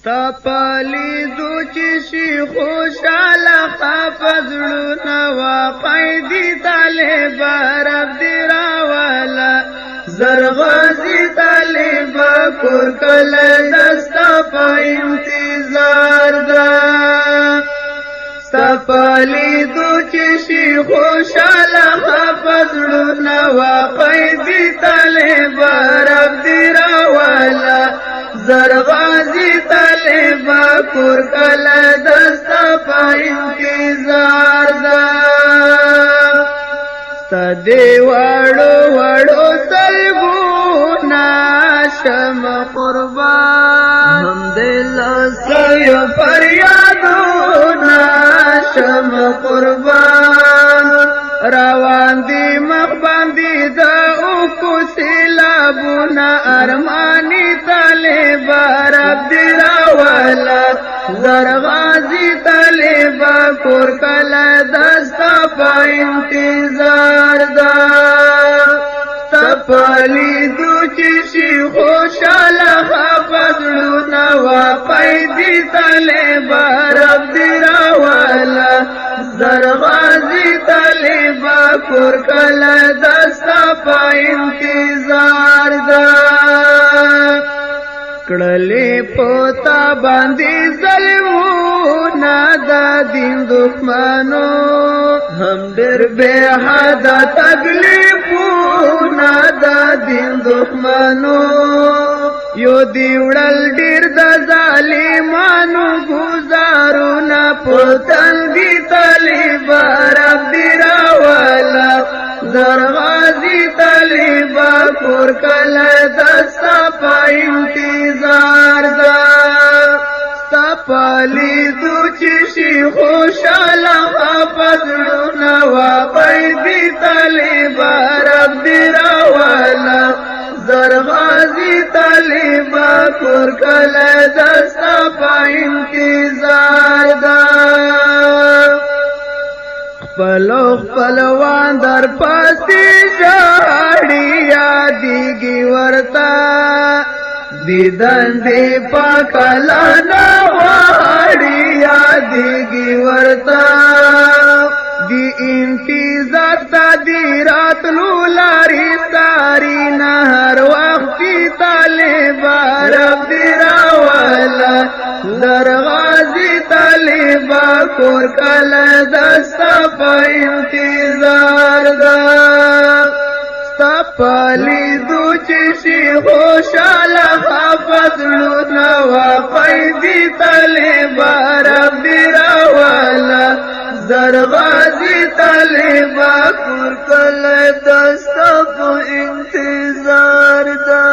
تپالی دو چشی خوشالا خافزلونا وقیدی طالبا رب دیراوالا زرغازی طالبا کرکل دستا پا انتظار دا تپالی دو چشی خوشالا خافزلونا وقیدی طالبا رب دیراوالا زرغازی طالبا کرکل دستا پا انتظار دا تدی وڑو وڑو سلگونا شم قربان ہم دل سیو فریادونا شم قربان روان دی مخبان دی دا اوکو سیلابونا ارمانی طالبا رب دیراوالا زرغازی طالبا کرکل دستا پا انتظار دا تپالی دو چشی خوشالا خافزلونا وقیدی طالبا رب دیراوالا زرغازی طالبا کرکل دستا پا انتظار دا کڑلی پوتا باندی ظلمونا دا دین دخمانو ہم در بے حد تکلیفونا دا دین دخمانو یو دیوڑل دیر دا ظالمانو گزارونا پوتن دی طالبا رب دیراوالا زرغازی طالبا کرکل دستا پا انتظار دا تپالی دو چشی خوشالا خافزلونا وقیدی طالبا رب دیراوالا زرغازی طالبا کرکل دستا پا انتظار دا خپلو خپلوان در پاسی شاڑی یادیگی ورتا دیدن دی پاکلانا واری یادیگی ورتا دی انتظار تا دی رات لولاری ساری نهر وقتی طالبا رب دیراوالا زرغازی طالبا کرکل دستا پا انتظار دا تپالی دو چشی خوشالا خافزلونا وقیدی طالبا رب دیراوالا زرغازی طالبا کرکل دستا پا انتظار دا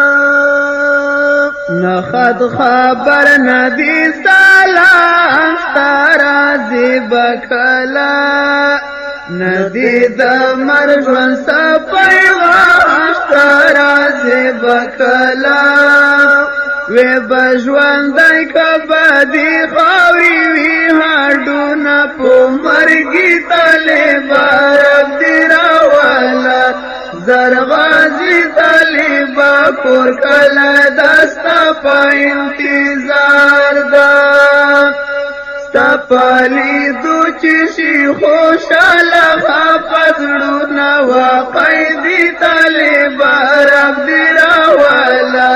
نخد خبر ندی سلام ستارازی بکلا ندی دمر جون سپای غاشتارازی بکلا وی بجوان دای کبادی خواوی وی هاردونا پو مرگی طالبا رب دیراوالا زرغازی طالبا کرکل دستا پا انتظار دا تپالی دو چشی خوشالا خافزلونا وقیدی طالبا رب دیراوالا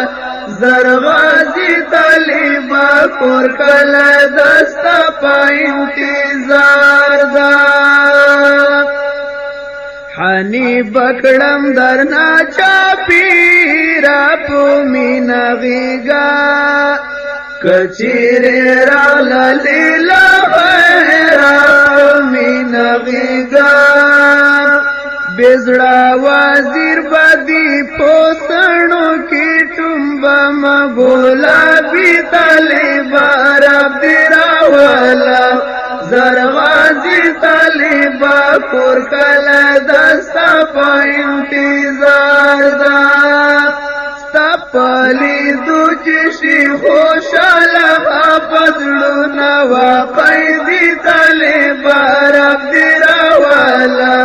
زرغازی طالبا کرکل دستا پا انتظار دا حنی بکڑم درنا چاپیرا پو مینا غیگا کچیرے رالا لیلا غیرا مینا غیگا بیزڑا وزیر بدی پوسنو کی ٹمبا مگولا بی طالبا رب دیراوالا زرغازی طالبا کرکل دستا پا انتظار دا تپالی دو چشی خوشالا خافزلونا وقیدی طالبا رب دیراوالا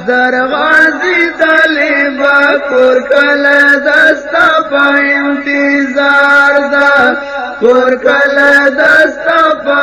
زرغازی طالبا کرکل دستا پا انتظار دا کور کله دستا په